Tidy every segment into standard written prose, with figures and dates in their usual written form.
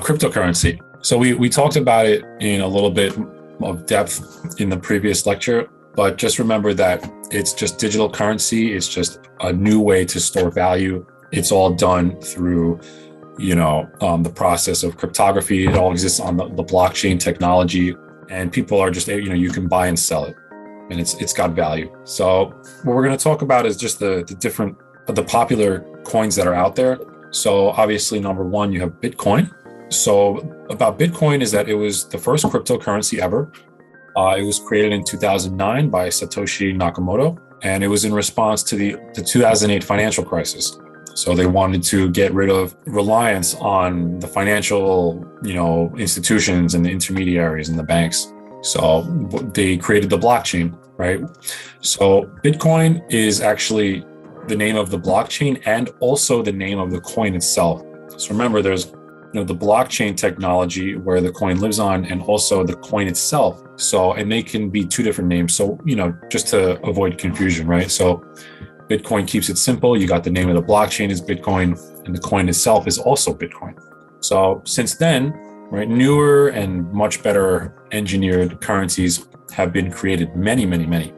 cryptocurrency. So we talked about it in a little bit of depth in the previous lecture, but just remember that it's just digital currency. It's just a new way to store value. It's all done through, the process of cryptography. It all exists on the blockchain technology, and people are just, you can buy and sell it, and it's got value. So what we're going to talk about is just the popular coins that are out there. So obviously, number one, you have Bitcoin. So about Bitcoin is that it was the first cryptocurrency ever. It was created in 2009 by Satoshi Nakamoto, and it was in response to the 2008 financial crisis. So they wanted to get rid of reliance on the financial, institutions and the intermediaries and the banks. So they created the blockchain, right? So Bitcoin is actually the name of the blockchain and also the name of the coin itself. So remember, there's the blockchain technology where the coin lives on, and also the coin itself. So, and they can be two different names. So, just to avoid confusion, right? So Bitcoin keeps it simple. You got the name of the blockchain is Bitcoin, and the coin itself is also Bitcoin. So since then, right, newer and much better engineered currencies have been created, many, many, many.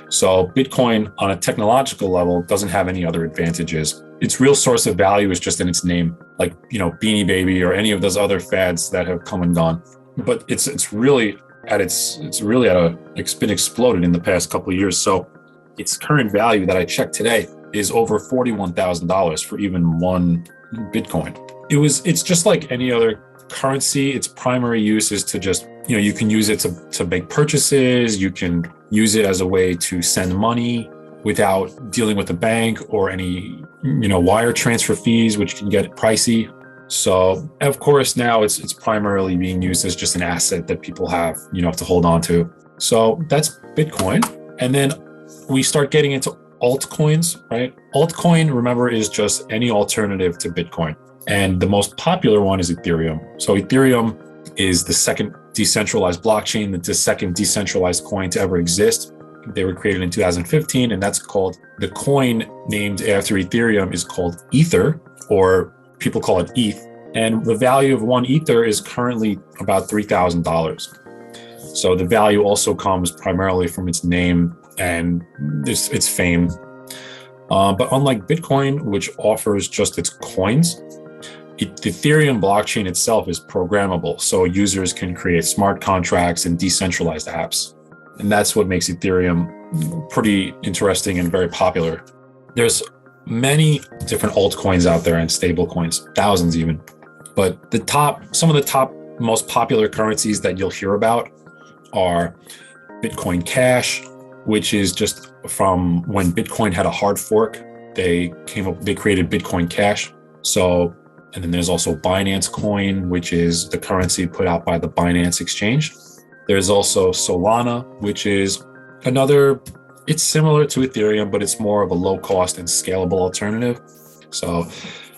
So Bitcoin on a technological level doesn't have any other advantages. Its real source of value is just in its name, like, Beanie Baby or any of those other fads that have come and gone. But it's been exploded in the past couple of years. So its current value that I checked today is over $41,000 for even one Bitcoin. It's just like any other currency. Its primary use is to just, you can use it to make purchases. You can use it as a way to send money without dealing with the bank or any, wire transfer fees, which can get pricey. So of course, now it's primarily being used as just an asset that people have, to hold on to. So that's Bitcoin. And then we start getting into altcoins, right? Altcoin, remember, is just any alternative to Bitcoin. And the most popular one is Ethereum. So Ethereum is the second decentralized blockchain, the second decentralized coin to ever exist. They were created in 2015, and that's called, the coin named after Ethereum is called Ether, or people call it ETH. And the value of one Ether is currently about $3,000. So the value also comes primarily from its name and its fame. But unlike Bitcoin, which offers just its coins, the Ethereum blockchain itself is programmable. So users can create smart contracts and decentralized apps. And that's what makes Ethereum pretty interesting and very popular. There's many different altcoins out there and stablecoins, thousands even. But some of the top most popular currencies that you'll hear about are Bitcoin Cash, which is just from when Bitcoin had a hard fork. They created Bitcoin Cash. So, and then there's also Binance Coin, which is the currency put out by the Binance exchange. There's also Solana, which is it's similar to Ethereum, but it's more of a low cost and scalable alternative. So,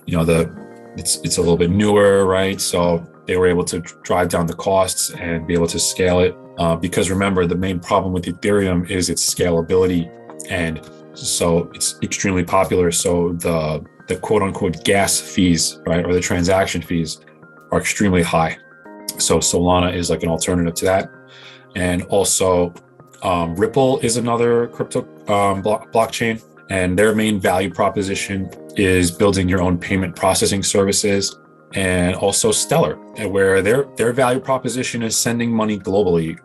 it's a little bit newer, right? So they were able to drive down the costs and be able to scale it. Because remember, the main problem with Ethereum is its scalability. And so it's extremely popular. So the quote unquote gas fees, right, or the transaction fees are extremely high. So Solana is like an alternative to that. And also Ripple is another crypto blockchain. And their main value proposition is building your own payment processing services. And also Stellar, where their value proposition is sending money globally,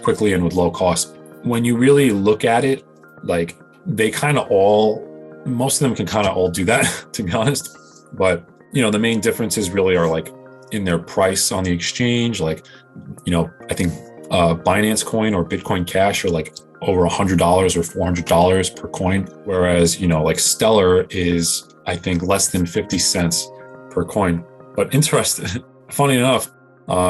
quickly and with low cost. When you really look at it, like most of them can kind of all do that, to be honest. But, the main differences really are like in their price on the exchange. Like, I think Binance Coin or Bitcoin Cash are like over $100 or $400 per coin. Whereas, like Stellar is, I think, less than 50 cents per coin. But interesting, funny enough,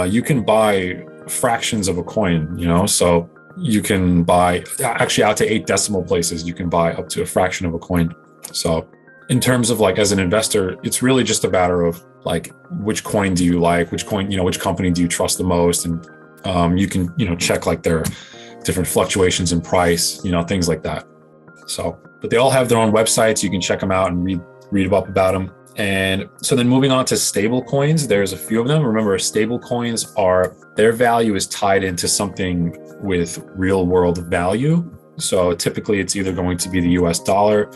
you can buy fractions of a coin, so you can buy actually out to 8 decimal places, you can buy up to a fraction of a coin. So in terms of like, as an investor, it's really just a matter of like, which coin do you like, which company do you trust the most? And you can, check like their different fluctuations in price, things like that. So, but they all have their own websites. You can check them out and read up about them. And so then moving on to stable coins, there's a few of them. Remember, stable coins their value is tied into something with real world value. So typically it's either going to be the US dollar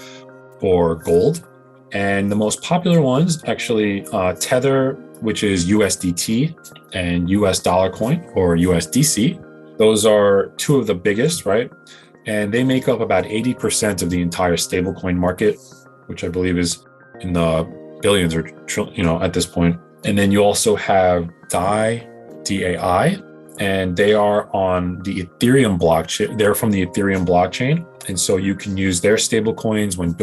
or gold. And the most popular ones, actually, Tether, which is USDT, and US dollar coin or USDC. Those are two of the biggest, right? And they make up about 80% of the entire stablecoin market, which I believe is in the billions or at this point. And then you also have DAI, DAI, and they are on the Ethereum blockchain. They're from the Ethereum blockchain. And so you can use their stablecoins when,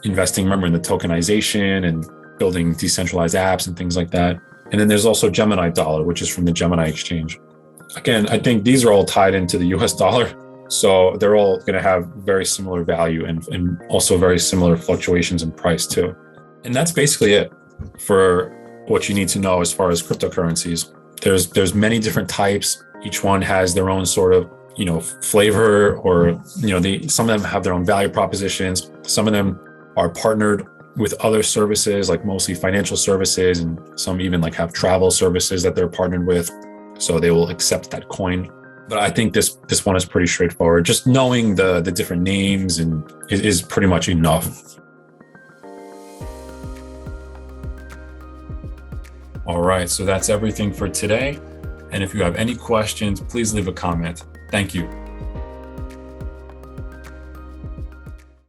investing, remember, in the tokenization and building decentralized apps and things like that. And then there's also Gemini Dollar, which is from the Gemini exchange. Again, I think these are all tied into the US dollar. So they're all going to have very similar value and also very similar fluctuations in price too. And that's basically it for what you need to know as far as cryptocurrencies. There's many different types. Each one has their own sort of, flavor, or, some of them have their own value propositions. Some of them are partnered with other services, like mostly financial services, and some even like have travel services that they're partnered with. So they will accept that coin. But I think this one is pretty straightforward. Just knowing the different names and is pretty much enough. All right, so that's everything for today. And if you have any questions, please leave a comment. Thank you.